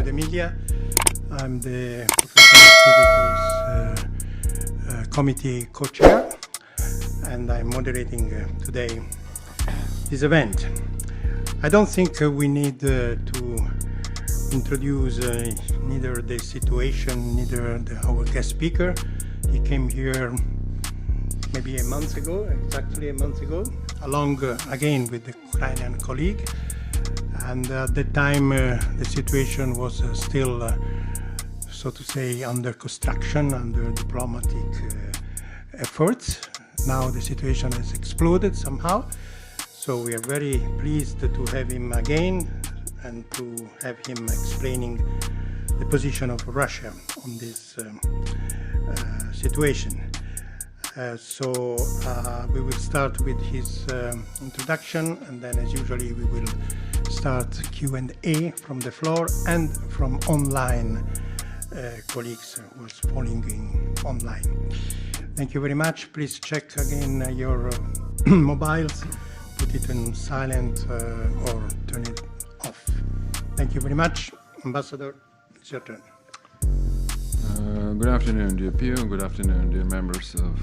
Fabio De Miglia. I'm the Professional Activities Committee co-chair, and I'm moderating today this event. I don't think we need to introduce neither the situation, neither our guest speaker. He came here maybe a month ago, exactly a month ago, along again with the Ukrainian colleague. And at the time, the situation was still, so to say, under construction, under diplomatic efforts. Now the situation has exploded somehow. So we are very pleased to have him again and to have him explaining the position of Russia on this situation. We will start with his introduction, and then as usually we will start Q&A from the floor and from online colleagues who are following online. Thank you very much. Please check again your mobiles, put it on silent or turn it off. Thank you very much. Ambassador, it's your turn. Good afternoon, dear Pio. Good afternoon, dear members of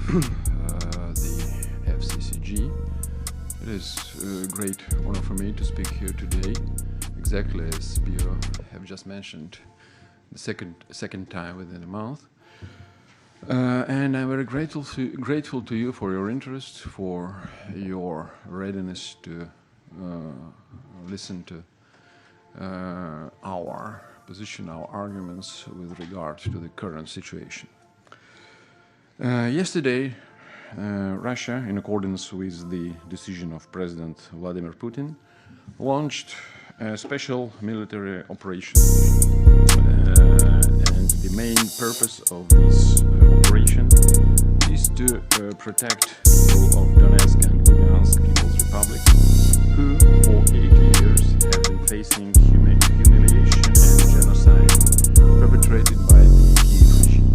the FCCG. It is a great honor for me to speak here today, exactly as Pio have just mentioned, the second time within a month. And I'm very grateful to you for your interest, for your readiness to listen to our position, our arguments with regard to the current situation. Yesterday, Russia, in accordance with the decision of President Vladimir Putin, launched a special military operation. And the main purpose of this operation is to protect people of Donetsk and Lugansk People's Republic, who for 8 years have been facing humiliation and genocide perpetrated by the Kiev regime.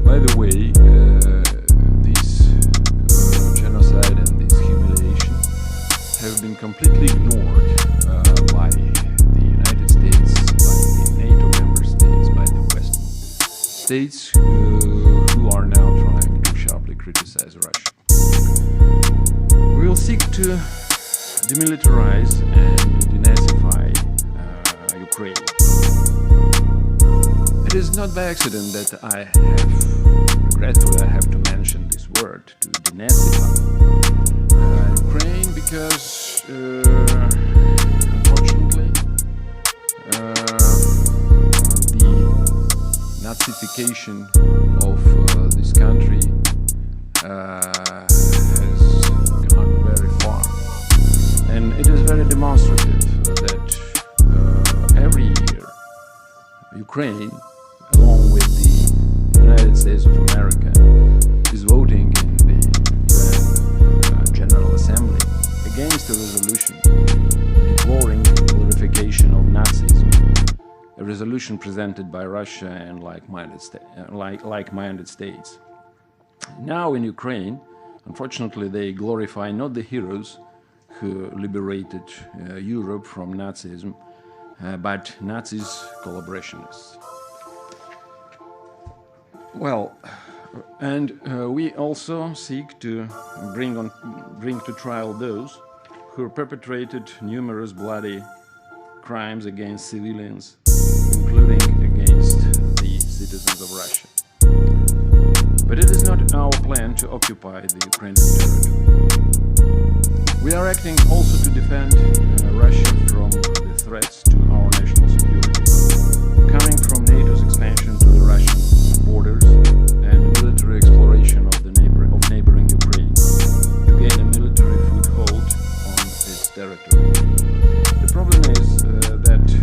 By the way, genocide and this humiliation have been completely ignored by the United States, by the NATO member states, by the Western states who are now trying to sharply criticize Russia. We will seek to demilitarize and denazify Ukraine. It is not by accident that regretfully I have to mention this word, to denazify Ukraine, because unfortunately the Nazification of this country has gone very far, and it is very demonstrative that every year Ukraine, along with the United States of America, is voting in the UN General Assembly against a resolution deploring the glorification of Nazism, a resolution presented by Russia and like-minded states. Now in Ukraine, unfortunately, they glorify not the heroes who liberated Europe from Nazism, but Nazis' collaborationists. Well, and we also seek to bring to trial those who perpetrated numerous bloody crimes against civilians, including against the citizens of Russia. But it is not our plan to occupy the Ukrainian territory. We are acting also to defend Russia from the threats to our national security, coming from NATO's expansion to the Russian borders and military exploration of neighboring Ukraine to gain a military foothold on its territory. The problem is that in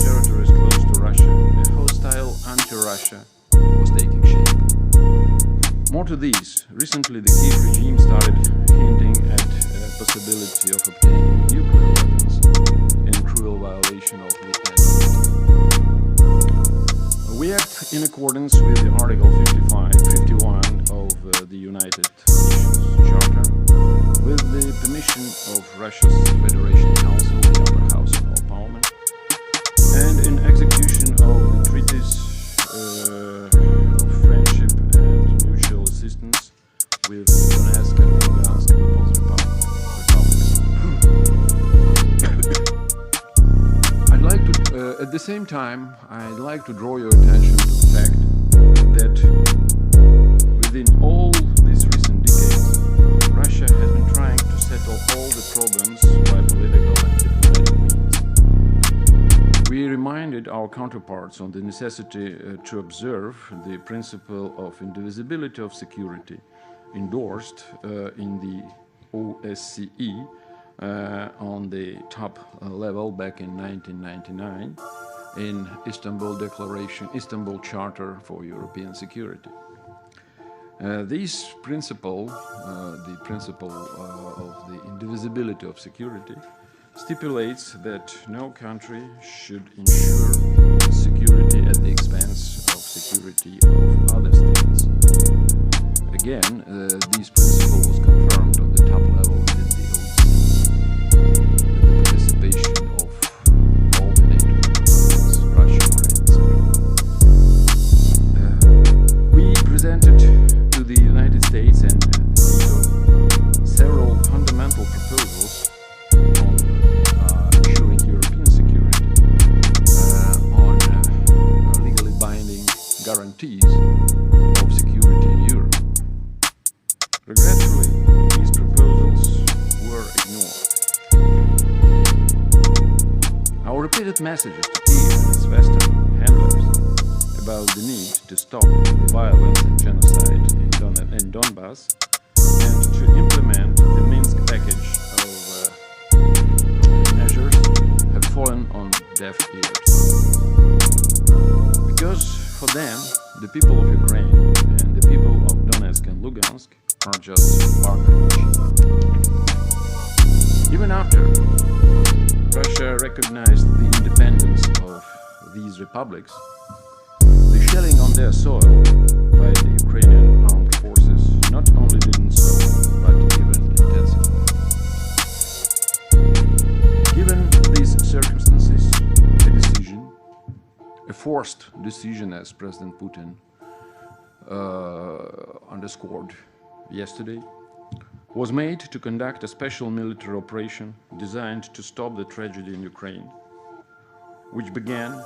territories close to Russia, a hostile anti-Russia was taking shape. More to this, recently the Kiev regime started hinting at a possibility of obtaining nuclear weapons in cruel violation of the NPT. We act in accordance with the Article 51 of the United Nations Charter, with the permission of Russia's Federation Council, the upper house of our parliament, and in At the same time, I'd like to draw your attention to the fact that within all these recent decades, Russia has been trying to settle all the problems by political and diplomatic means. We reminded our counterparts on the necessity to observe the principle of indivisibility of security endorsed in the OSCE on the top level back in 1999 in Istanbul Declaration, Istanbul Charter for European Security. This principle, the principle of the indivisibility of security, stipulates that no country should ensure security at the expense of security of other states. Again, this principle was confirmed on the top level within the OSCE, with the participation of all the NATO members, Russia, Ukraine, etc. We presented to the United States and NATO several fundamental proposals on ensuring European security, on legally binding guarantees of security in Europe. Regretfully, these proposals were ignored. Our repeated messages to Kiev and its Western handlers about the need to stop the violence and genocide in Donbass and to implement the Minsk package of measures have fallen on deaf ears. Because for them, the people of Ukraine and the people of Donetsk and Lugansk are just bargaining chips. Even after Russia recognized the independence of these republics, the shelling on their soil by the Ukrainian armed forces not only didn't stop, but even intensified. Given these circumstances, a forced decision, as President Putin underscored yesterday, was made to conduct a special military operation designed to stop the tragedy in Ukraine, which began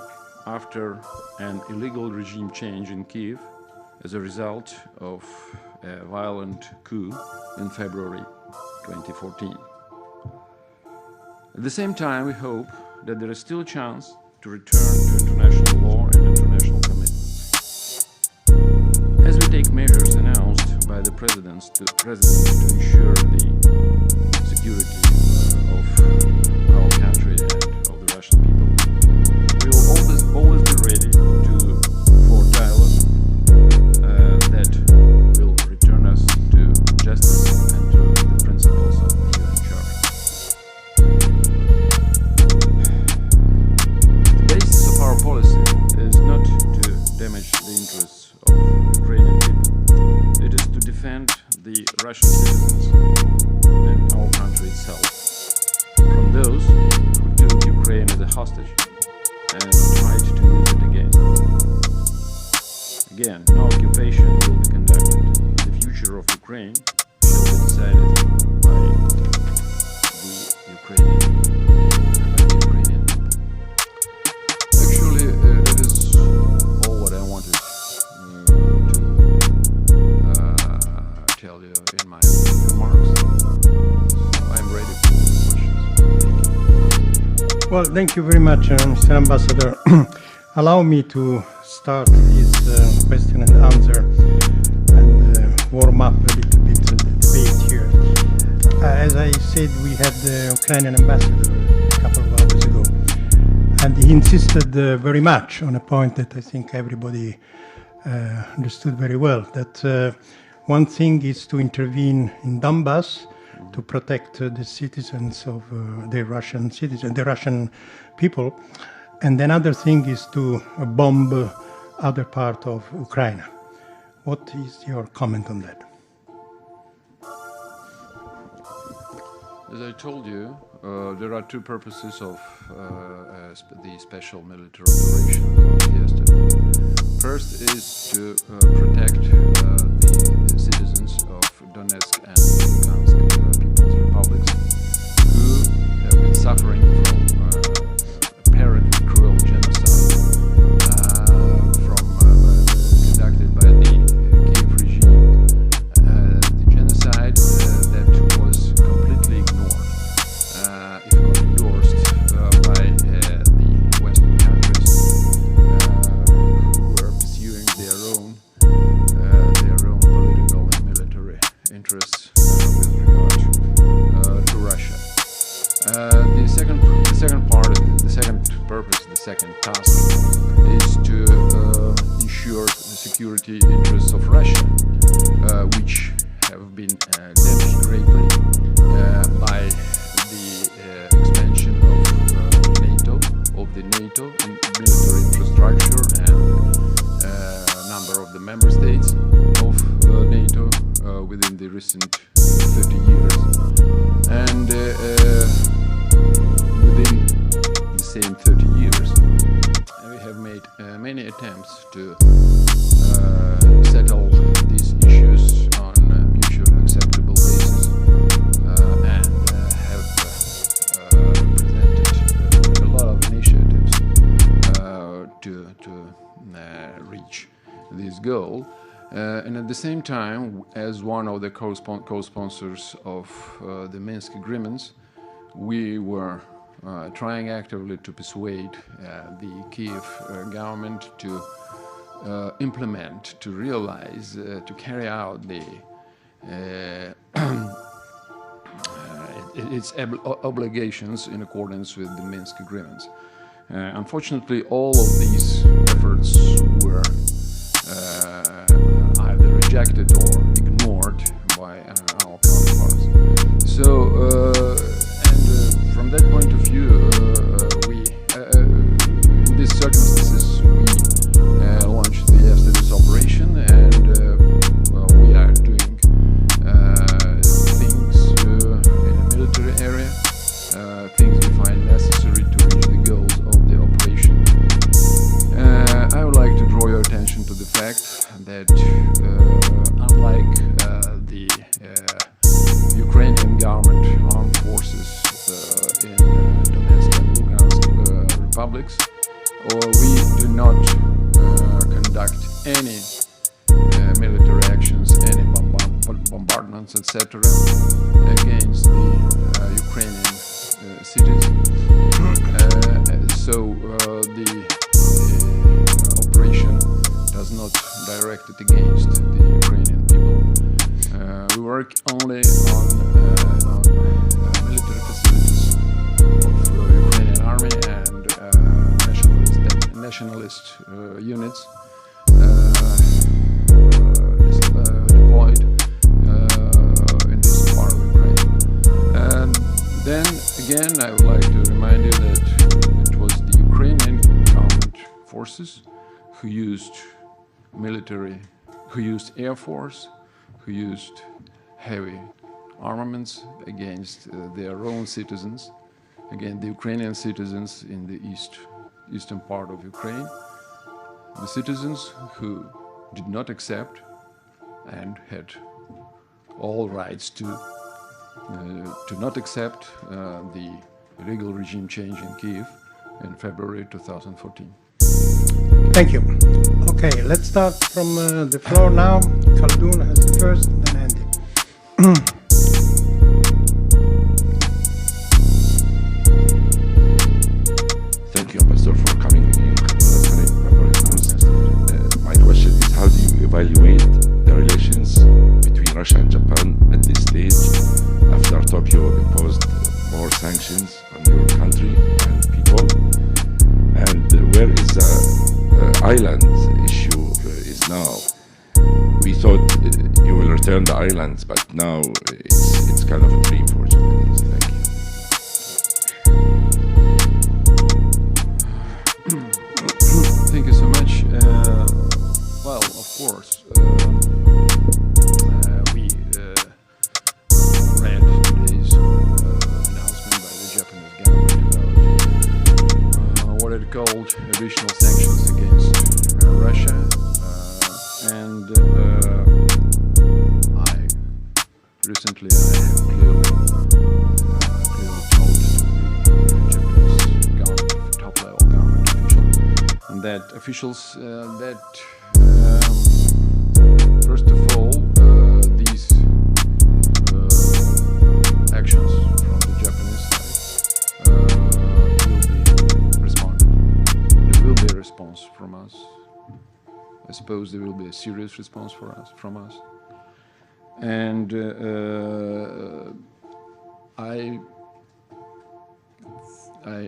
after an illegal regime change in Kiev as a result of a violent coup in February 2014. At the same time, we hope that there is still a chance to return to international law and international commitments. As we take measures announced by the President to ensure the security of our country and of the Russian people, we will always be ready for dialogue that will return us to justice and to the principles of the UN Charter. The basis of our policy is not to damage the interests of Ukrainian people. It is to defend the Russian citizens and our country itself from those who took Ukraine as a hostage and tried to use it again. Again, no occupation will be conducted. The future of Ukraine shall be decided by the Ukrainian people. Actually, that is all what I wanted to tell you in my remarks. So I'm ready for questions. Well, thank you very much, Mr. Ambassador. Allow me to start this question and answer and warm up a little bit the debate here. As I said, we had the Ukrainian ambassador a couple of hours ago, and he insisted very much on a point that I think everybody understood very well, that one thing is to intervene in Donbass to protect the citizens of the Russian citizens, the Russian people, and another thing is to bomb other part of Ukraine. What is your comment on that? As I told you, there are two purposes of the special military operation launched yesterday. First is to protect the citizens of Donetsk and Lugansk People's Republics who have been suffering from apparently cruel genocide second task is to ensure the security interests of Russia, which have been damaged greatly by the expansion of the NATO military infrastructure and number of the member states of NATO within the recent 30 years. And within the same 30 years, we have made many attempts to settle these issues on a mutually acceptable basis and have presented a lot of initiatives to reach this goal. And at the same time, as one of the co-sponsors of the Minsk agreements, we were trying actively to persuade the Kiev government to implement, to realize, to carry out its obligations in accordance with the Minsk agreements. Unfortunately, all of these efforts were either rejected or ignored by our counterparts. So, and from that point of view, we, in these circumstances, we launched the Yesterday's operation, and we are doing things in the military area, things we find necessary to reach the goals of the operation. I would like to draw your attention to the fact that unlike the Ukrainian government armed forces in Donetsk and Lugansk republics, we do not conduct any military actions, any bombardments, etc. against the Ukrainian cities. So the operation does not direct it against the Ukrainian people. We work only on military facilities of the Ukrainian army and nationalist units deployed in this part of Ukraine. And then again, I would like to remind you that it was the Ukrainian government forces who used air force, who used heavy armaments against their own citizens, against the Ukrainian citizens in the eastern part of Ukraine, the citizens who did not accept and had all rights to not accept the illegal regime change in Kiev in February 2014. Thank you. Okay, let's start from the floor now. Khaldun has the first, then Andy. Thank you, Ambassador, for coming again. My question is, how do you evaluate the relations between Russia and Japan at this stage after Tokyo imposed more sanctions on your country and people? And where is the island issue is now? We thought you will return the islands, but now it's kind of a dream for Japanese. Thank you. Thank you so much. Well, of course, we read today's announcement by the Japanese government about what it called additional sanctions against Russia, and recently I have clearly told the Japanese government, top-level government official, that officials that first of all these actions from the Japanese side will be responded. There will be a response from us. I suppose there will be a serious response from us. And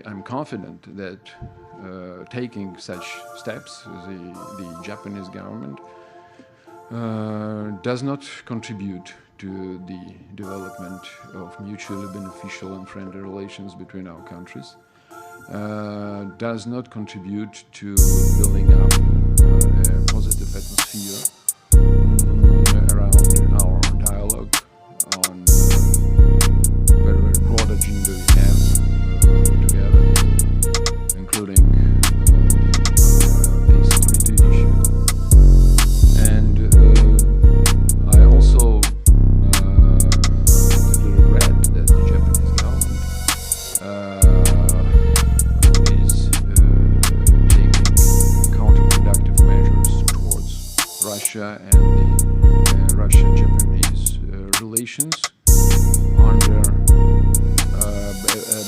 I'm confident that taking such steps, the Japanese government does not contribute to the development of mutually beneficial and friendly relations between our countries, does not contribute to building up a positive atmosphere around our dialogue on very, very broad agenda we have together, including the peace treaty issue. And I also deeply regret that the Japanese government is taking counterproductive measures towards Russia and the Russia-Japanese relations under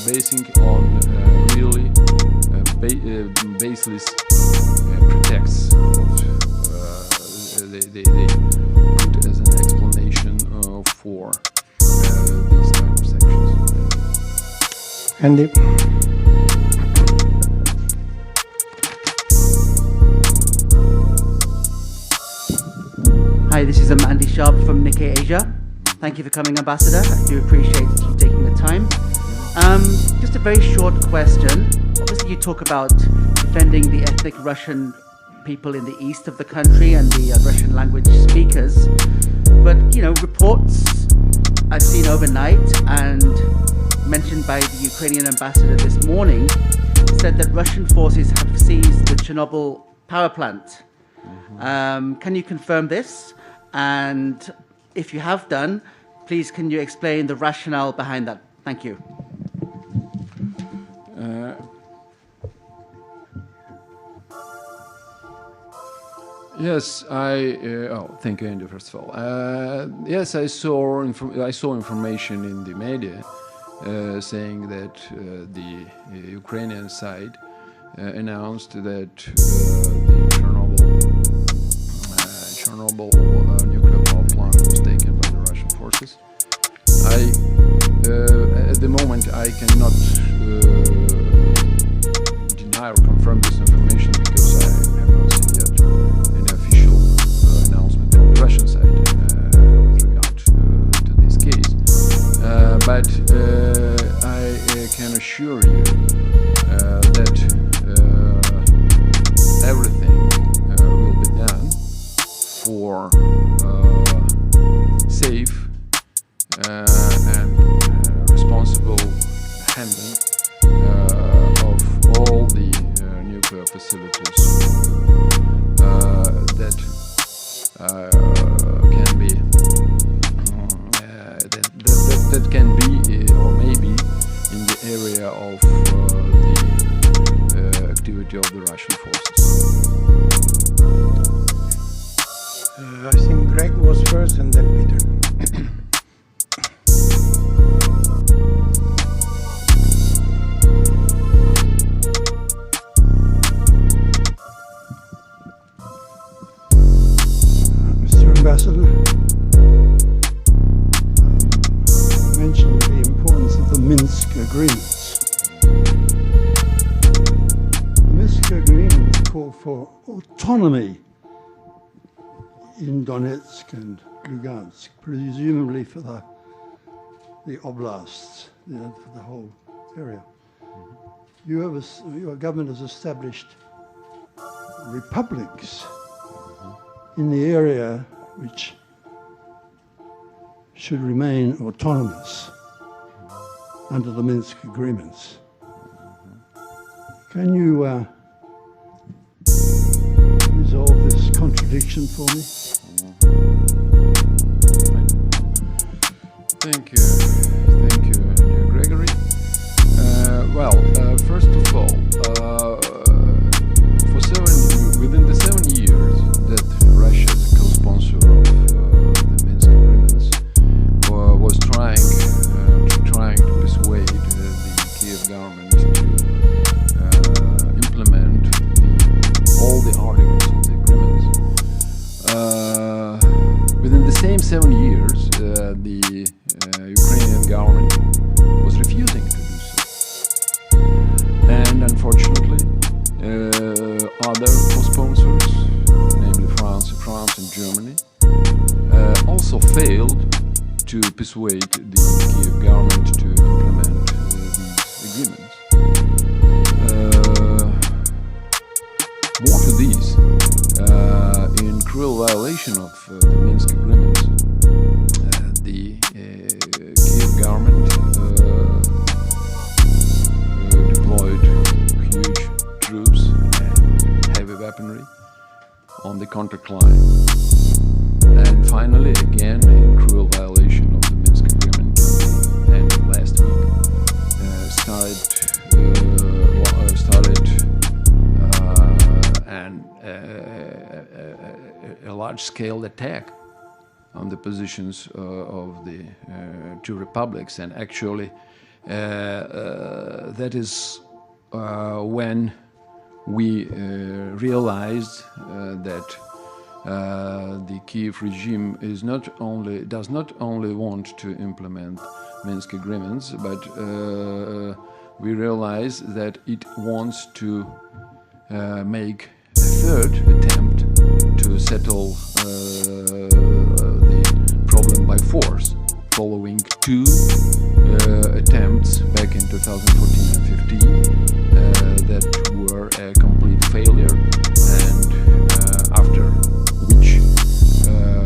basing on really baseless pretexts they put as an explanation for these kind of sanctions. Andy? Hi, this is Andy Sharp from Nikkei Asia. Thank you for coming, Ambassador. I do appreciate you taking the time. Just a very short question. Obviously, you talk about defending the ethnic Russian people in the east of the country and the Russian language speakers. But, reports I've seen overnight and mentioned by the Ukrainian ambassador this morning said that Russian forces have seized the Chernobyl power plant. Can you confirm this? And if you have done, please can you explain the rationale behind that? Thank you. Yes, thank you, Andy. First of all, yes, I saw information in the media saying that the Ukrainian side announced that the Chernobyl nuclear power plant was taken by the Russian forces. At the moment, I cannot deny or confirm this information because I have not seen yet an official announcement from the Russian side with regard to this case. But I can assure you that everything will be done for safe and responsible handling of all the nuclear facilities that can be that can be or may be in the area of the activity of the Russian forces. I think Greg was first and then Peter. Mr. Ambassador, mentioned the importance of the Minsk agreements. The Minsk agreements call for autonomy in Donetsk and Lugansk, presumably for the oblasts, for the whole area. Your government has established republics in the area which should remain autonomous under the Minsk agreements. Can you resolve this contradiction for me? Thank you, dear Gregory. First of all, within the 7 years that Russia, as a co-sponsor of the Minsk agreements, was trying to persuade the Kiev government to implement all the articles of the agreements. Within the same 7 years, the Ukrainian government was refusing to do so. And unfortunately, other co-sponsors, namely France and Germany, also failed to persuade the Kiev government to implement these agreements. More to these, in cruel violation of the Minsk agreements, the Kiev government deployed huge troops and heavy weaponry on the contact line. And finally, again, in cruel violation of the Minsk agreement at the end of last week, started a large-scale attack on the positions of the two republics, and actually that is when we realized that the Kiev regime does not only want to implement Minsk agreements, but we realize that it wants to make a third attempt to settle the problem by force, following two attempts back in 2014 and 15 that were a complete failure, and after which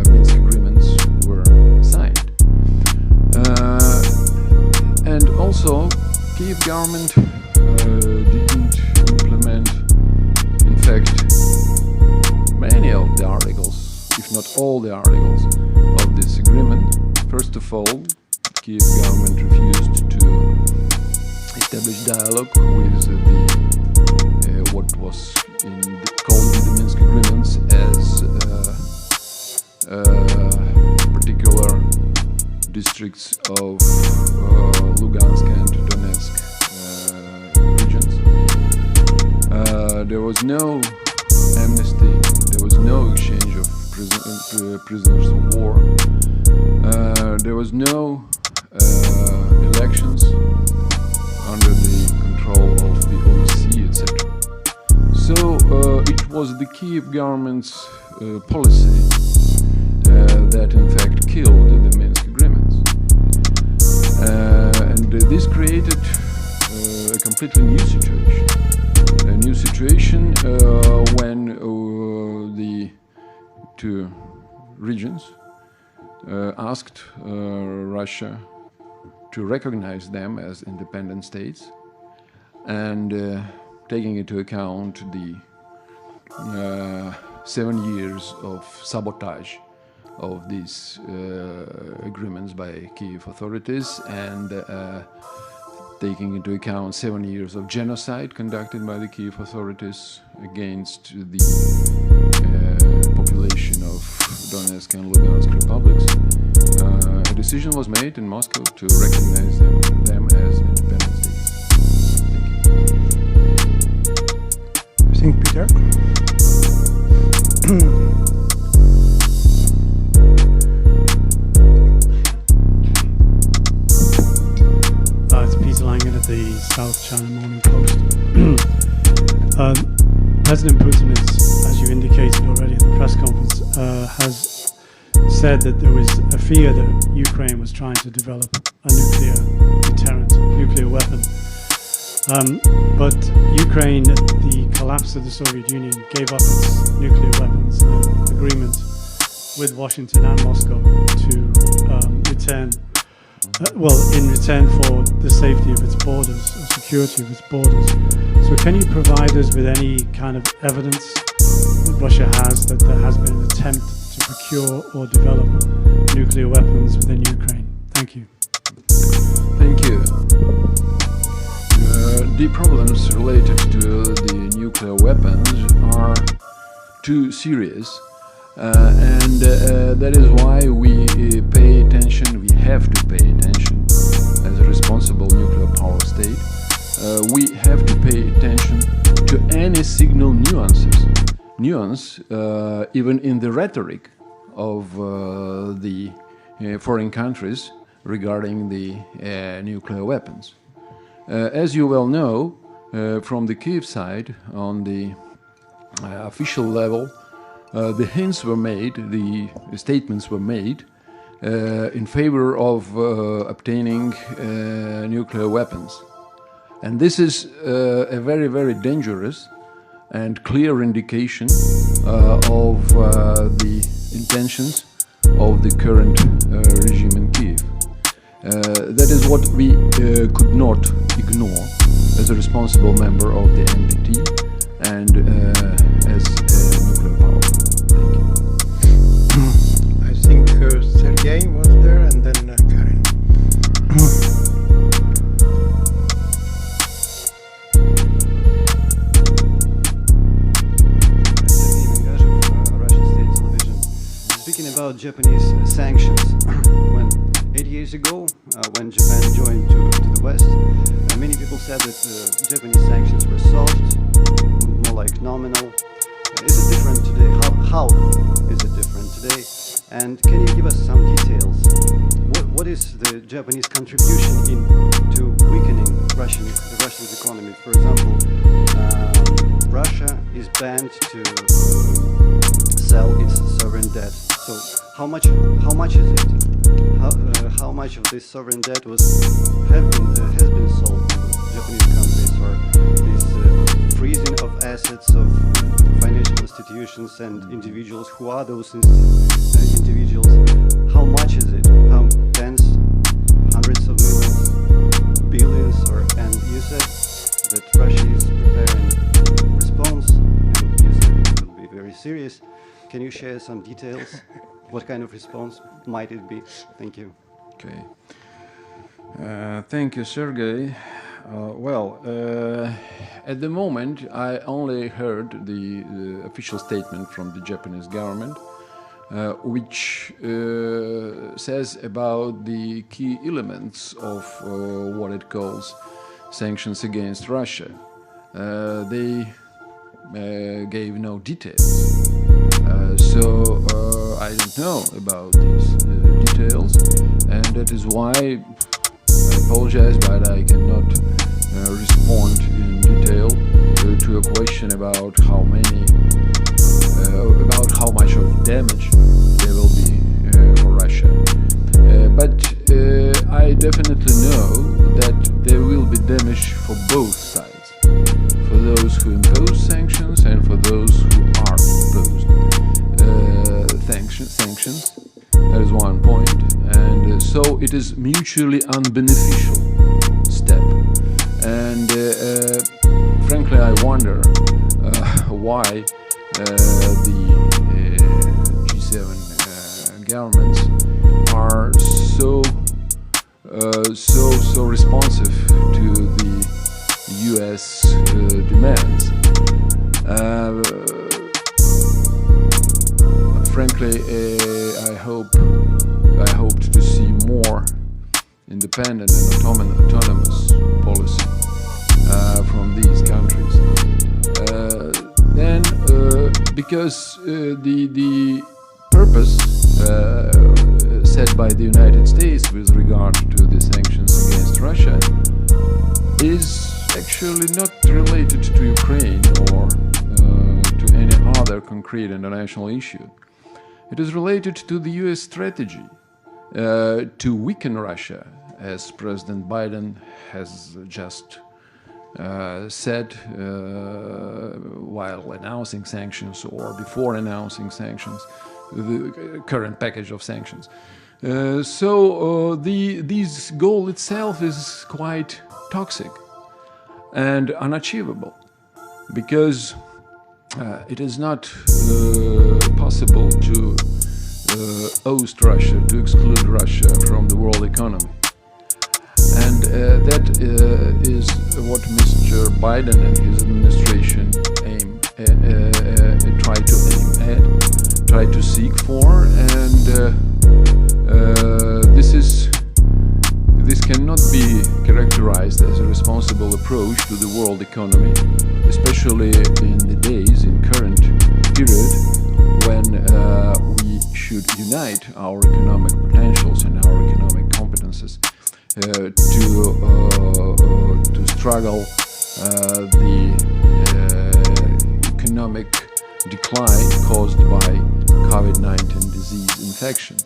Minsk agreements were signed. And also, Kiev government didn't implement, in fact, many of the articles, if not all the articles of this agreement. First of all, Kiev government refused to establish dialogue with the what was called in the Minsk agreements as particular districts of Lugansk and Donetsk regions. There was no amnesty, there was no exchange of prisoners of war, there was no elections under the control of the OSCE, etc. So it was the Kiev government's policy that in fact killed the Minsk agreements. And this created a completely new situation. A new situation when the two regions asked Russia to recognize them as independent states, and taking into account the 7 years of sabotage of these agreements by Kiev authorities, and taking into account 7 years of genocide conducted by the Kiev authorities against the population of Donetsk and Lugansk republics, a decision was made in Moscow to recognize them as independent states. Thank you. Peter. It's Peter Langen at the South China Morning Post. President Putin, as you indicated already in the press conference, has said that there was a fear that Ukraine was trying to develop a nuclear deterrent, nuclear weapon. But Ukraine, at the collapse of the Soviet Union, gave up its nuclear weapons in an agreement with Washington and Moscow to return, in return for the safety of its borders, or security of its borders. So can you provide us with any kind of evidence that Russia has that there has been an attempt to procure or develop nuclear weapons within Ukraine? Thank you. Thank you. The problems related to the nuclear weapons are too serious, and that is why we pay attention, we have to pay attention as a responsible nuclear power state. We have to pay attention to any signal nuance, even in the rhetoric of the foreign countries regarding the nuclear weapons. As you well know, from the Kiev side, on the official level, the hints were made, the statements were made in favor of obtaining nuclear weapons. And this is a very, very dangerous and clear indication of the intentions of the current regime in Kiev. That is what we could not ignore as a responsible member of the NPT and as a nuclear power. Thank you. I think Sergei was there, and then Karen. Sergei Mingashev, Russian State Television. Speaking about Japanese sanctions, when 8 years ago, when Japan joined to the West, many people said that Japanese sanctions were soft, more like nominal. Is it different today? How is it different today? And can you give us some details? What is the Japanese contribution to weakening the Russian economy? For example, Russia is banned to sell its sovereign debt. So how much is it? How much of this sovereign debt has been sold to Japanese companies, or this freezing of assets of financial institutions and individuals? Who are those individuals? How much is it? How tens, hundreds of millions, billions? And you said that Russia is preparing a response, and you said it will be very serious. Can you share some details? What kind of response might it be? Thank you. Okay. Thank you, Sergei. At the moment, I only heard the official statement from the Japanese government, which says about the key elements of what it calls sanctions against Russia. They gave no details. So I don't know about these details, and that is why I apologize, but I cannot respond in detail to a question about how much of damage there will be for Russia. But I definitely know that there will be damage for both sides, for those who impose sanctions and for those who are imposed sanctions. That is one point, and so it is mutually unbeneficial step. And frankly, I wonder why the G7 governments are so responsive to the U.S. demands. Frankly, I hoped to see more independent and autonomous policy from these countries. Then, because the purpose set by the United States with regard to the sanctions against Russia is actually not related to Ukraine or to any other concrete international issue. It is related to the US strategy to weaken Russia, as President Biden has just said while announcing sanctions or before announcing sanctions, the current package of sanctions. This goal itself is quite toxic and unachievable, because it is not possible to oust Russia, to exclude Russia from the world economy. And that is what Mr. Biden and his administration try to seek for, and this cannot be characterized as a responsible approach to the world economy, especially in the days, in current period, when we should unite our economic potentials and our economic competences to struggle the economic decline caused by COVID-19 disease infection.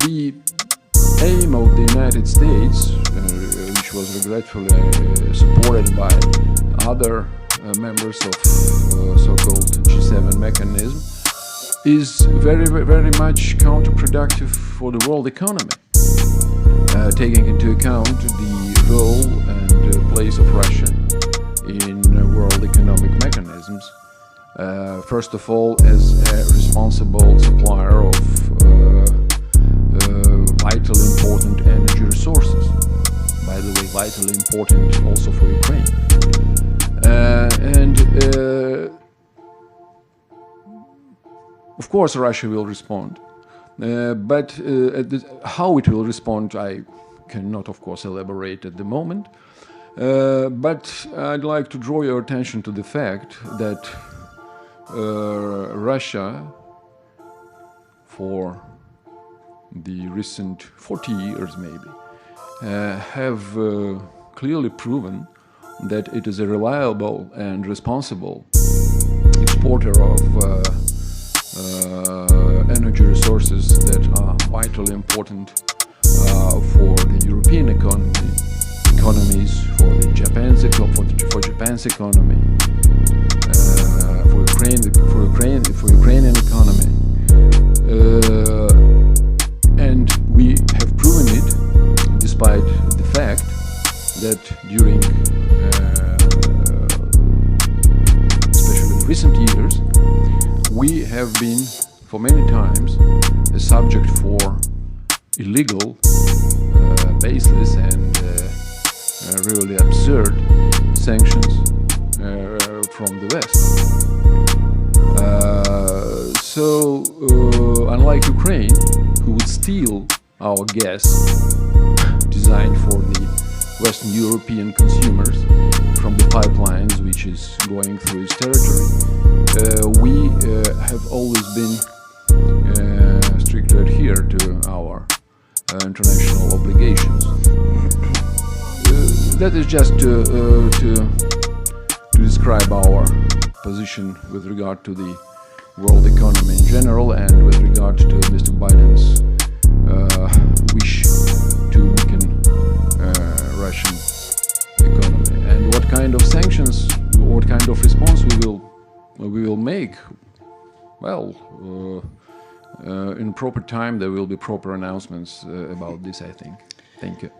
The aim of the United States, which was regretfully supported by other members of so-called G7 mechanism, is very, very much counterproductive for the world economy, taking into account the role and place of Russia in world economic mechanisms. First of all, as a responsible supplier of vitally important energy resources. By the way, vitally important also for Ukraine. Of course, Russia will respond, but how it will respond, I cannot, of course, elaborate at the moment. But I'd like to draw your attention to the fact that Russia, for the recent 40 years maybe, have clearly proven that it is a reliable and responsible exporter of energy resources that are vitally important for the European economies, for Japan's economy, for Ukrainian economy, and we have proven it despite the fact that during especially in recent years we have been for many times a subject for illegal, baseless and really absurd sanctions from the West. Unlike Ukraine, who would steal our gas designed for the Western European consumers from the pipelines which is going through its territory, we have always been strictly adhere to our international obligations. That is just to describe our position with regard to the world economy in general and with regard to Mr. Biden's wish to weaken Russian economy. And what kind of sanctions, what kind of response we will make? Well, in proper time there will be proper announcements about this, I think. Thank you.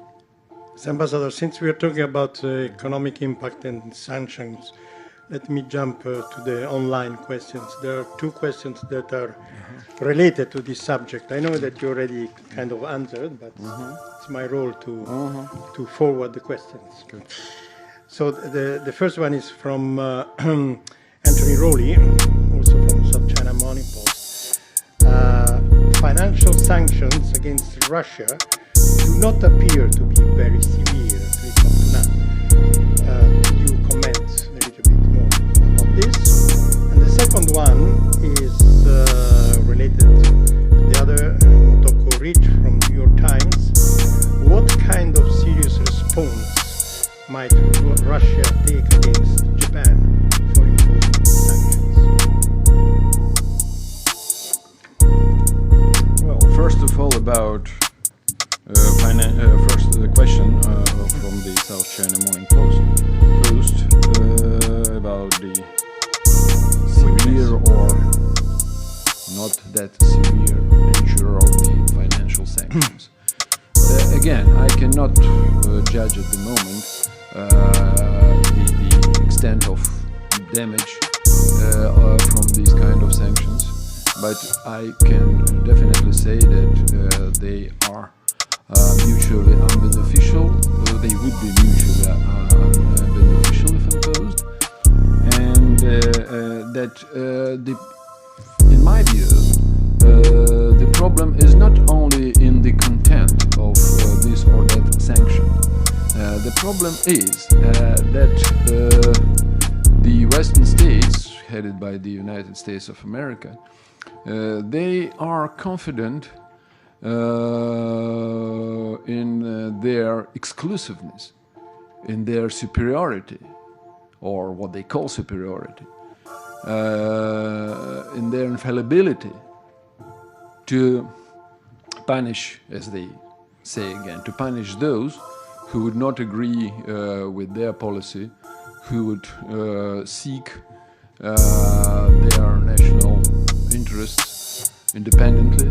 Ambassador, since we are talking about economic impact and sanctions, let me jump to the online questions. There are two questions that are related to this subject. I know that you already kind of answered, but it's my role to forward the questions. Good. So the first one is from Anthony Rowley, also from South China Morning Post. Financial sanctions against Russia do not appear to be very severe, at least up to now. Could you comment a little bit more about this? And the second one is related to the other, Motoko Rich from New York Times. What kind of serious response might Russia take against Japan for imposing sanctions? Well, first of all, about first the question from the South China Morning Post about the severe or not that severe nature of the financial sanctions. Again, I cannot judge at the moment the extent of damage from these kind of sanctions, but I can definitely say that they are mutually unbeneficial. They would be mutually beneficial if imposed, and in my view, the problem is not only in the content of this or that sanction. The problem is that the Western states, headed by the United States of America, they are confident in their exclusiveness, in their superiority or what they call superiority, in their infallibility to punish, as they say again, to punish those who would not agree with their policy, who would seek their national interests independently.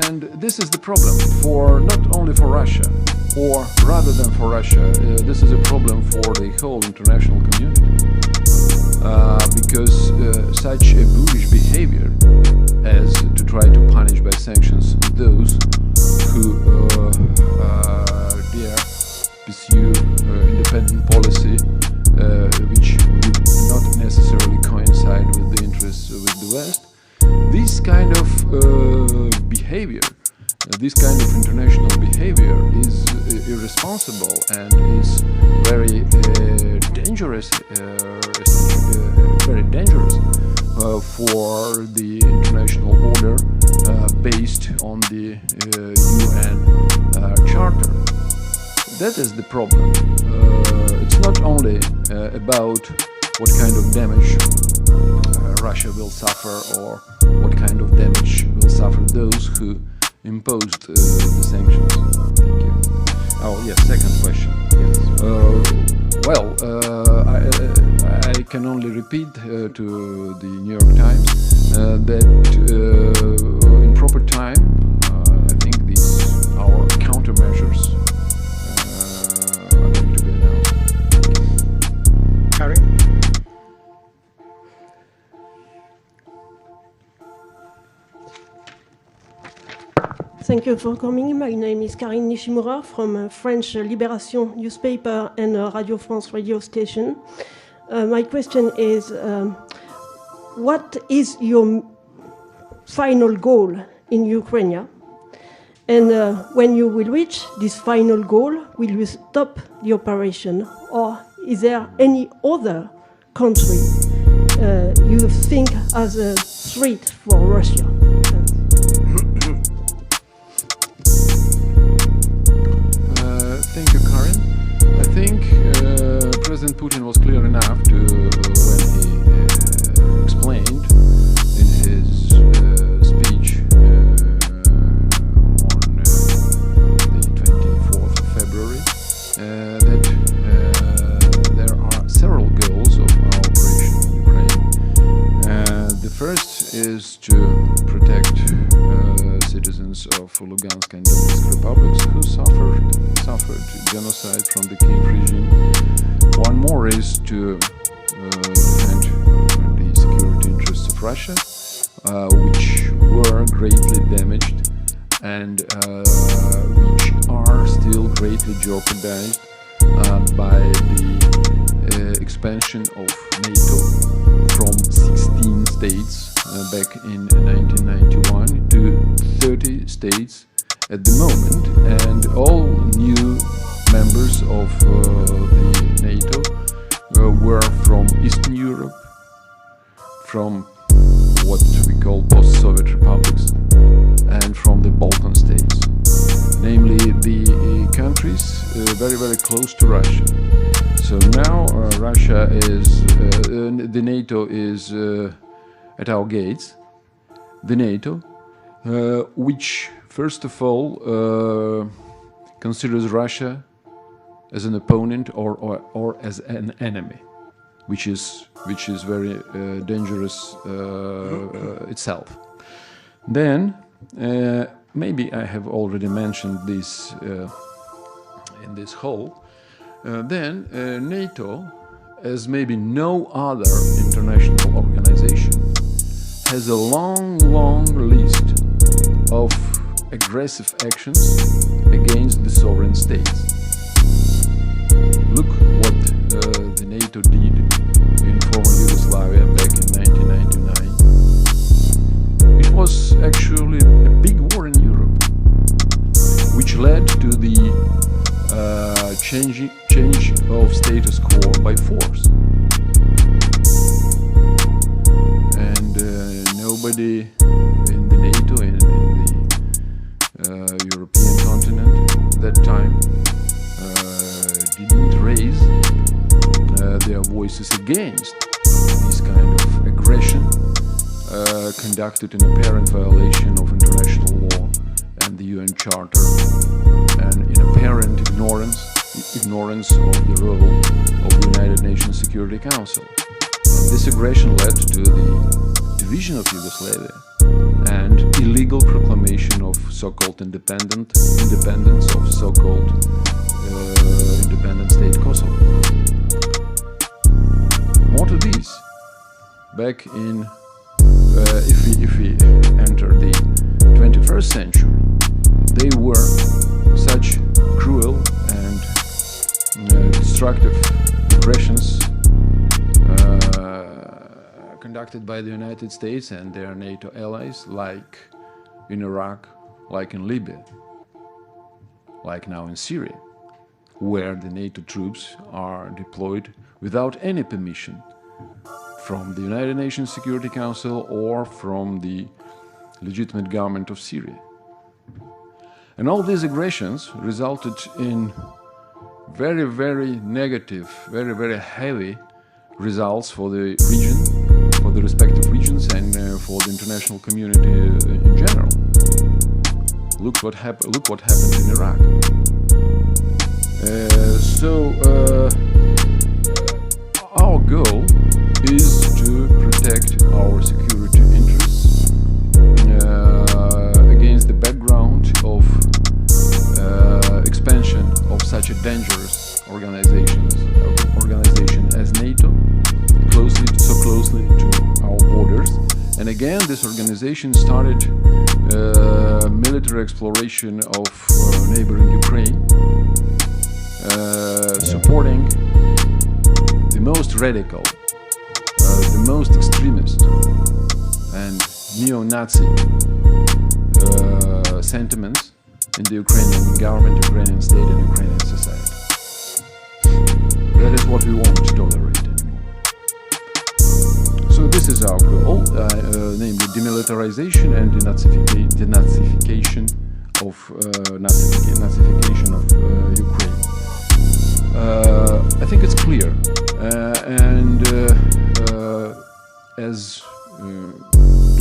And this is the problem for not only for Russia, or rather than for Russia, this is a problem for the whole international community. Because such a bullish behavior as to try to punish by sanctions those who dare pursue independent policy which would not necessarily coincide with the interests with the West. This kind of behavior, this kind of international behavior is irresponsible and is very dangerous, for the international order based on the UN Charter. That is the problem. It's not only about what kind of damage Russia will suffer or what kind of damage will suffer those who imposed the sanctions. Thank you. Oh, yes, second question. I can only repeat to the New York Times that in proper time, I think our countermeasures are going to be announced. Karin? Thank you for coming. My name is Karine Nishimura from French Libération newspaper and Radio France radio station. My question is, what is your final goal in Ukraine? And when you will reach this final goal, will you stop the operation? Or is there any other country you think as a threat for Russia? Thank you, Karin. I think President Putin was clear enough to when he explained in his speech on the 24th of February that there are several goals of our operation in Ukraine. The first is to protect citizens of Lugansk and Donetsk republics who suffered genocide from the Kiev regime. One more is to defend the security interests of Russia, which were greatly damaged and which are still greatly jeopardized by the expansion of NATO from 16 states back in 1991 to 30 states at the moment, and all new members of the NATO were from Eastern Europe, from what we call post-Soviet republics, and from the Balkan states, namely the countries very, very close to Russia. So now Russia is, the NATO is at our gates, the NATO, which first of all considers Russia as an opponent or as an enemy, which is very dangerous itself. Then maybe I have already mentioned this in this hall. Then NATO, as maybe no other international organization, has a long list of aggressive actions against the sovereign states. Look what the NATO did in former Yugoslavia back in 1999. It was actually a big war in Europe, which led to the change of status quo by force. And nobody in the NATO and in the European continent at that time didn't raise their voices against this kind of aggression conducted in apparent violation of international law and the UN Charter, and in apparent ignorance of the role of the United Nations Security Council. And this aggression led to the division of Yugoslavia and illegal proclamation of so-called independence of so-called independent state Kosovo. More to this, back in if we enter the 21st century, they were such cruel and destructive aggressions conducted by the United States and their NATO allies, like in Iraq, like in Libya, like now in Syria, where the NATO troops are deployed without any permission from the United Nations Security Council or from the legitimate government of Syria. And all these aggressions resulted in very, very negative, very, very heavy results for the region, for the respective regions, and for the international community in general. Look what happened in Iraq. Our goal is to protect our security interests against the background of expansion of such a dangerous organization as NATO, so closely to our borders. And again, this organization started military exploration of neighboring Ukraine, supporting the most radical, the most extremist and neo-Nazi sentiments in the Ukrainian government, Ukrainian state, and Ukrainian society. That is what we won't tolerate anymore. So this is our goal, namely demilitarization and denazification of Ukraine. I think it's clear, and as the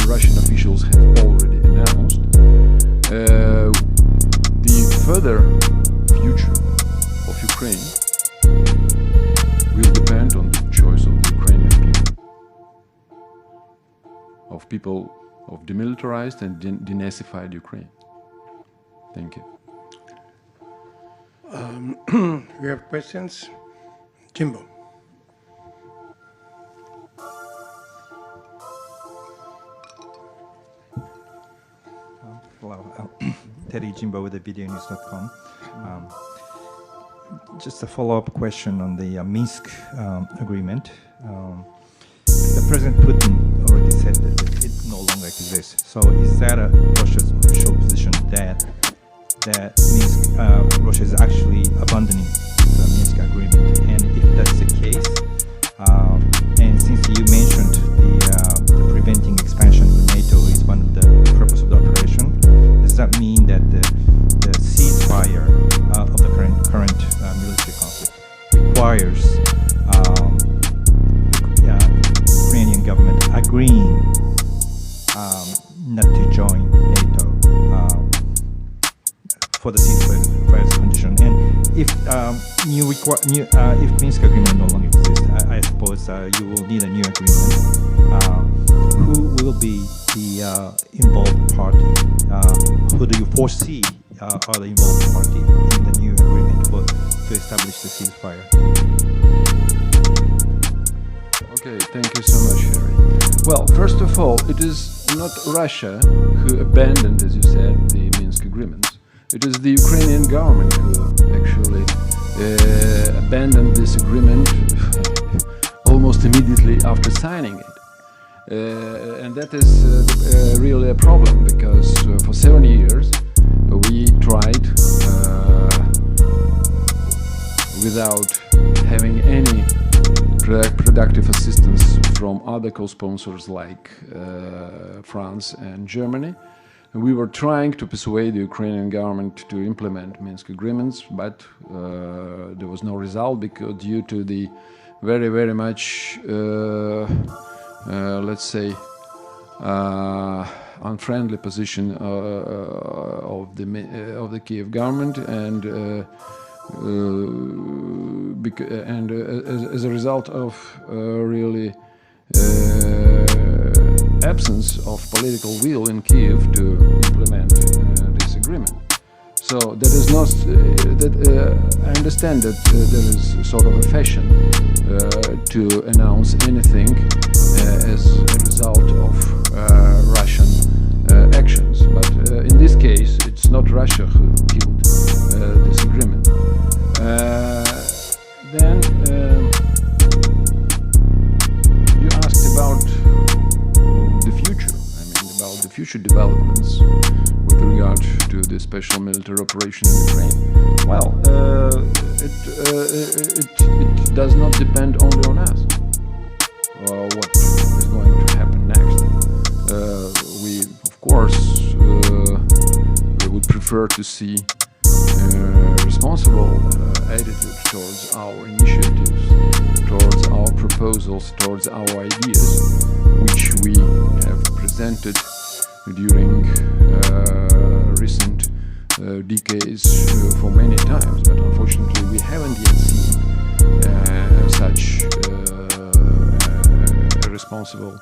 Russian officials have already announced, the further future of Ukraine will depend on the choice of the Ukrainian people, of demilitarized and denazified Ukraine. Thank you. You have questions? Jimbo. Hello, Teddy Jimbo with the videonews.com. Just a follow-up question on the Minsk agreement. The President Putin already said that it no longer exists. So is that Russia's official position that Minsk, Russia is actually abandoning the Minsk agreement? And if that's the case, and since you mentioned the preventing expansion of NATO is one of the purpose of the operation, does that mean that the ceasefire of the current military conflict requires Ukrainian government agreeing not to join NATO for the ceasefire condition? And if if Minsk agreement no longer exists, I suppose you will need a new agreement. Who will be the involved party? Who do you foresee are the involved party in the new agreement to establish the ceasefire? Okay, thank you so much, Harry. Well, first of all, it is not Russia who abandoned, as you said, the Minsk agreements. It is the Ukrainian government who actually abandoned this agreement almost immediately after signing it. And that is really a problem, because for 7 years we tried, without having any productive assistance from other co-sponsors like France and Germany. We were trying to persuade the Ukrainian government to implement Minsk agreements, but there was no result, because due to the very, very much, let's say, unfriendly position of the Kiev government, and as a result of really absence of political will in Kiev to implement this agreement. So that is not I understand that there is sort of a fashion to announce anything as a result of Russian actions, but in this case it's not Russia who killed this agreement. Then you asked about the future. I mean, about the future developments with regard to the special military operation in Ukraine. Well, it does not depend only on us. What is going to happen next? We, of course, we would prefer to see responsible attitude towards our initiatives, towards our proposals, towards our ideas, which we have presented during recent decades for many times, but unfortunately we haven't yet seen such a responsible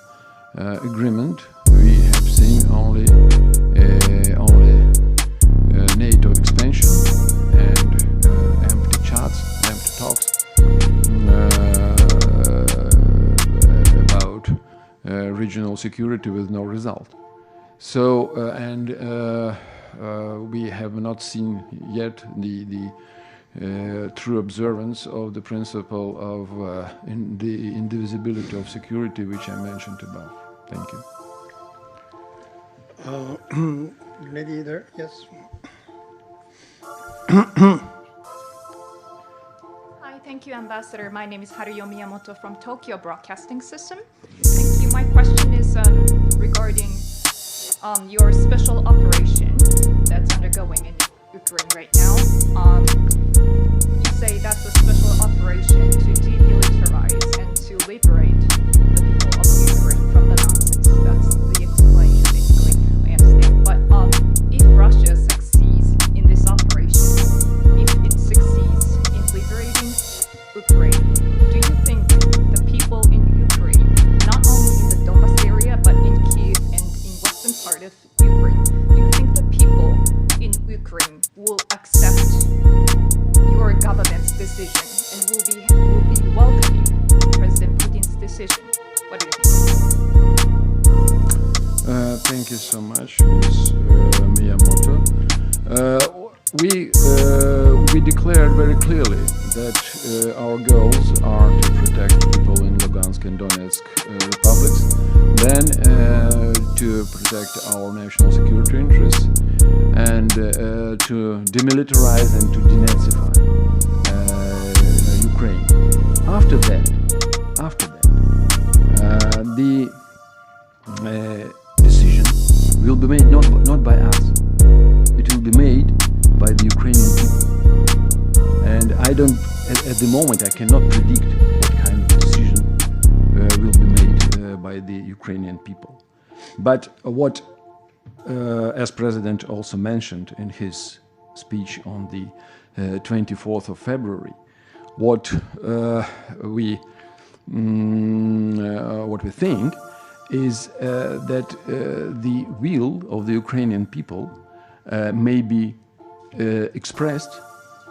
agreement. We have seen only NATO expansion and empty chats, empty talks about regional security with no result. So we have not seen yet the true observance of the principle of the indivisibility of security, which I mentioned above. Thank you. Lady there, yes. Hi, thank you, Ambassador. My name is Haruyo Miyamoto from Tokyo Broadcasting System. Thank you. My question is regarding your special operation that's undergoing in Ukraine right now. You say that's a special operation to demilitarize and to liberate the people of Ukraine from the Nazis. That's the explanation, basically. I understand. But if Russia succeeds in this operation, if it succeeds in liberating Ukraine, do you think the people in Ukraine, not only in the Donbas area, but in Kiev and in western part of Ukraine, do you think the people in Ukraine will accept your government's decision and will be welcoming President Putin's decision? What do you think? Thank you so much, Ms. Miyamoto. We declared very clearly that our goals are to protect people in Lugansk and Donetsk republics, then to protect our national security interests, and to demilitarize and to denazify Ukraine. After that, the decision will be made not by us. It will be made by the Ukrainian people. And I don't, at the moment, I cannot predict what kind of decision will be made by the Ukrainian people. But what, as President also mentioned in his speech on the 24th of February, what we think is that the will of the Ukrainian people may be expressed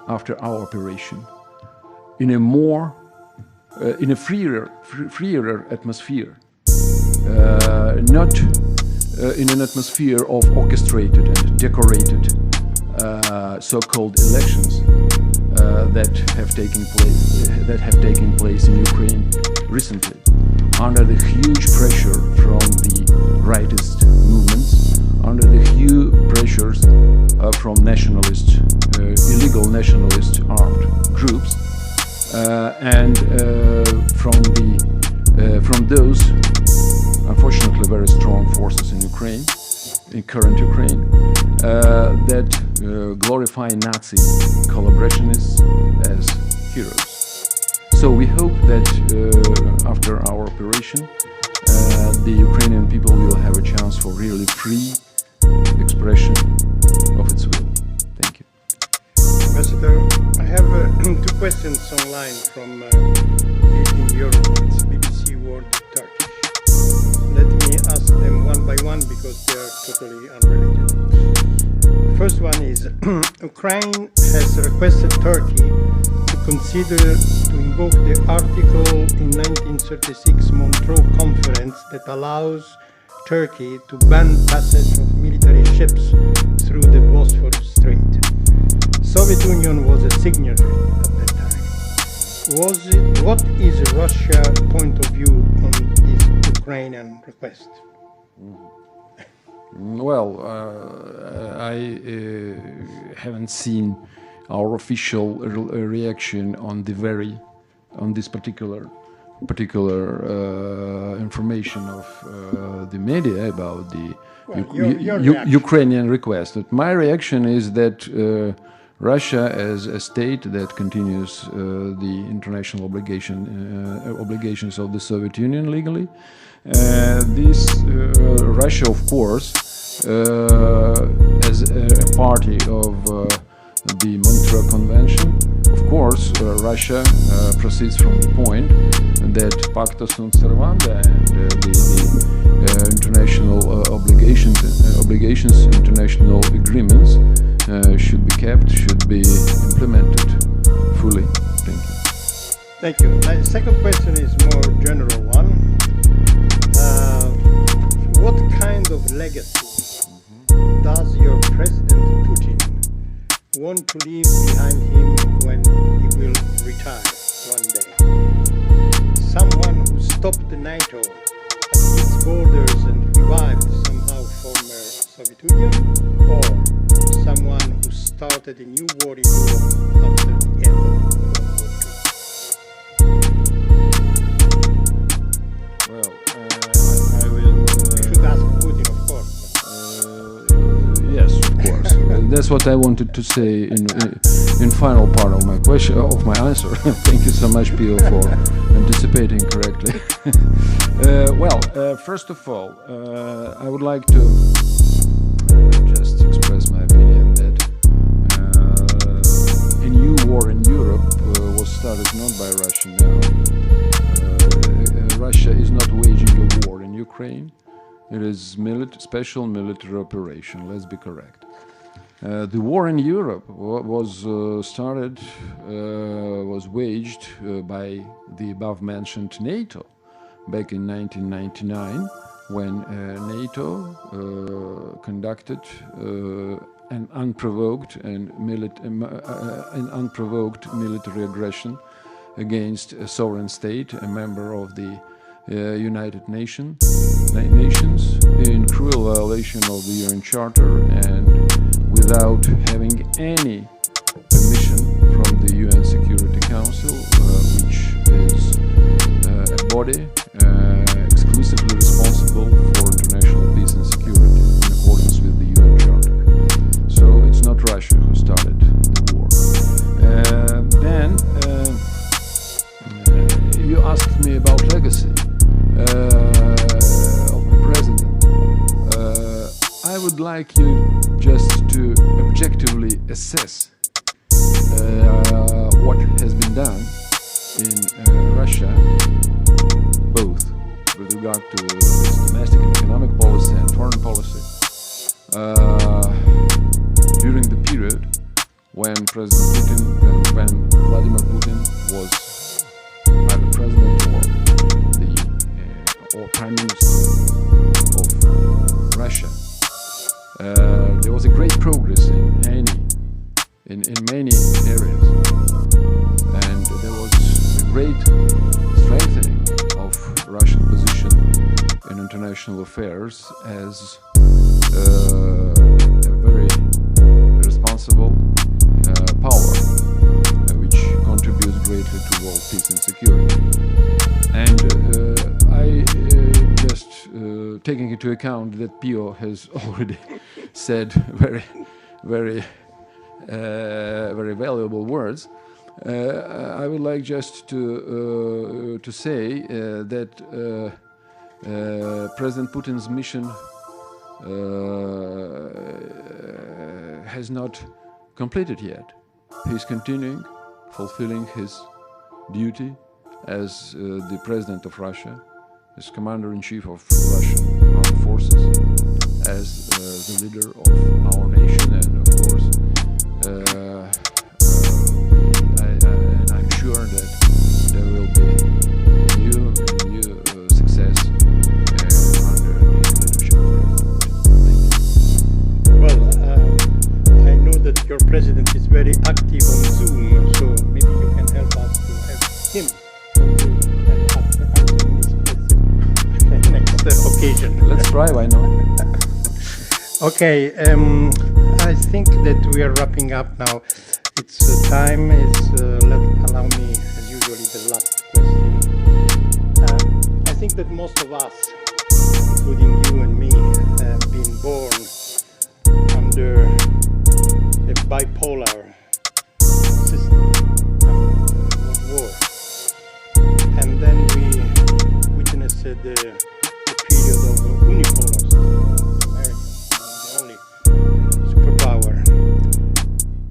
after our operation in a more in a freer atmosphere, not in an atmosphere of orchestrated and decorated so-called elections that have taken place in Ukraine recently, under the huge pressure from the rightist movements, under the huge pressures from nationalist, illegal nationalist armed groups, and from those, unfortunately, very strong forces in Ukraine, in current Ukraine, that glorify Nazi collaborationists as heroes. So we hope that after our operation, the Ukrainian people will have a chance for really free expression of its will. Thank you. Ambassador, I have two questions online from 18 Europe, BBC World Turkish. Let me ask them one by one because they are totally unrelated. First one is, Ukraine has requested Turkey to consider to invoke the article in 1936 Montreux Conference that allows Turkey to ban passage of military ships through the Bosphorus Strait. Soviet Union was a signatory at that time. What is Russia's point of view on this Ukrainian request? Well, I haven't seen our official reaction on this particular information of the media about the Ukrainian request. But my reaction is that Russia, as a state that continues the international obligations of the Soviet Union legally, Russia, of course, as a party of the Montreux Convention, of course, Russia proceeds from the point that Pacta sunt servanda and the international obligations, international agreements should be kept, should be implemented fully. Thank you. Thank you. My second question is more general one. What kind of legacy does your President Putin want to leave behind him when he will retire one day? Someone who stopped the NATO at its borders and revived somehow former Soviet Union, or someone who started a new war in Europe after the end of World War II? Well, I will. You should ask Putin, of course. Yes, of course. That's what I wanted to say in final part of my question, of my answer. Thank you so much, Pio, for anticipating correctly. First of all, I would like to just express my opinion that a new war in Europe was started not by Russia now. Russia is not waging a war in Ukraine. It is special military operation, let's be correct. The war in Europe was waged by the above-mentioned NATO back in 1999, when NATO conducted an unprovoked military aggression against a sovereign state, a member of the United Nations, in cruel violation of the UN Charter and without having any permission from the UN Security Council, which is a body exclusively responsible for international peace and security in accordance with the UN Charter. So it's not Russia who started the war. Then you asked me about legacy of my president. I would like you just to objectively assess what has been done in Russia, both with regard to its domestic and economic policy and foreign policy, during the period when President Putin, when Vladimir Putin was either president or prime minister of Russia. There was a great progress in many areas, and there was a great strengthening of Russian position in international affairs as a very responsible power, which contributes greatly to world peace and security. And I just taking into account that Pio has already said very valuable words, I would like just to say that President Putin's mission has not completed yet. He's continuing fulfilling his duty as the President of Russia, as Commander-in-Chief of Russian Armed Forces, as the leader of our nation, and of course and I'm sure that there will be new success under the leadership of President Putin. Well, I know that your president is very active on Zoom, so maybe you can help us to have him on Zoom and answering this question next occasion. Let's try, why not? Okay, I think that we are wrapping up now. It's time. Allow me, as usually, the last question. I think that most of us, including you and me, have been born under a bipolar system of war, and then we witnessed the period of unipolar system. America, the only superpower.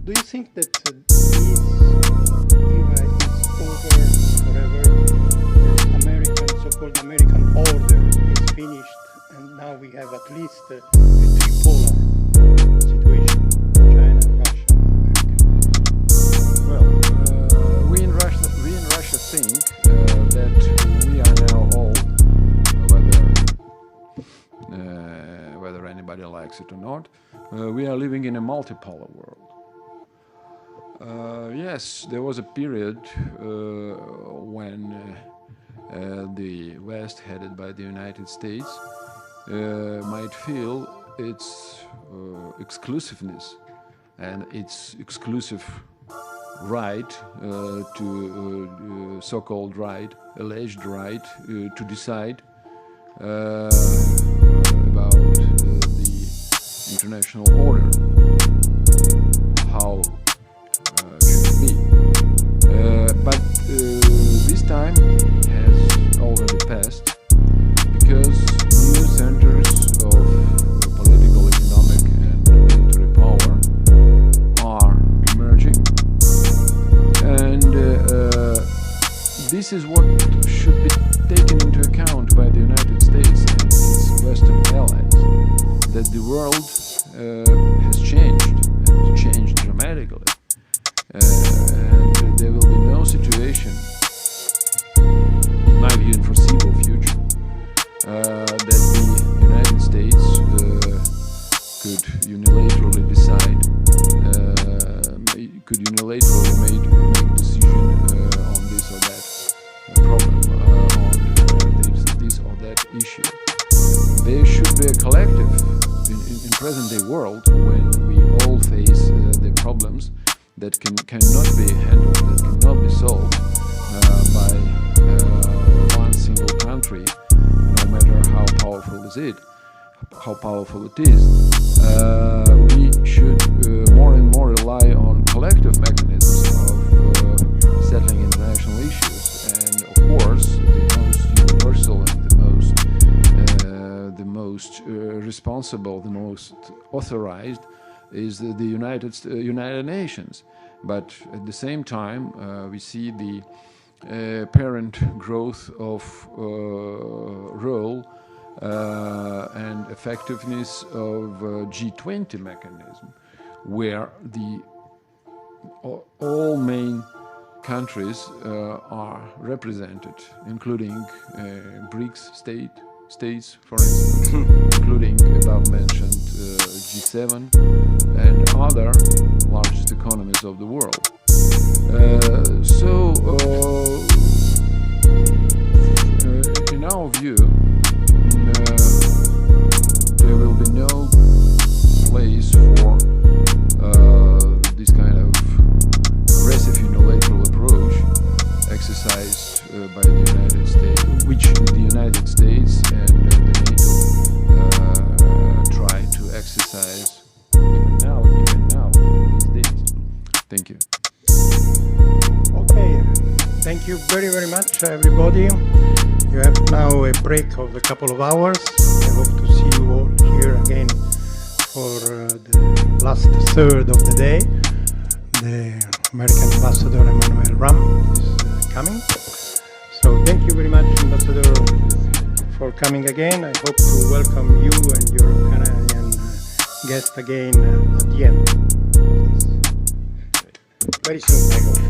Do you think that this era is over forever? The American, so-called American order is finished, and now we have at least a tripolar situation: China, Russia, America. Well, we in Russia think that we are now all, whether anybody likes it or not, we are living in a multipolar world. Yes, there was a period when the West, headed by the United States, might feel its exclusiveness and its exclusive right to so-called right, alleged right to decide about the international order, how should it be. But this time has already passed, because new centers of political, economic and military power are emerging, and this is what should be taken into account by the United States and its Western allies, that the world has changed dramatically, and there will be no situation, in my view, in foreseeable future, that the United States could unilaterally decide, could unilaterally make a decision on this or that problem, on this or that issue. There should be a collective, in present-day world, when we all face the problems that cannot be handled, that cannot be solved by one single country, no matter how powerful it is. We should more and more rely on collective mechanisms of settling international issues, and of course the most universal and the most responsible, the most authorized is the United Nations. But at the same time, we see the apparent growth of role and effectiveness of G20 mechanism, where all main countries are represented, including BRICS states, for instance, including above-mentioned G7 and other largest economies of the world. In our view, there will be no place for this kind of aggressive unilateral approach exercised by the United States, which the United States and the NATO try to exercise even now, even these days. Thank you. Thank you very, very much, everybody. You have now a break of a couple of hours. I hope to see you all here again for the last third of the day. The American Ambassador Emmanuel Ram is coming. So thank you very much, Ambassador, for coming again. I hope to welcome you and your Canadian guest again at the end of this. Very soon, I hope.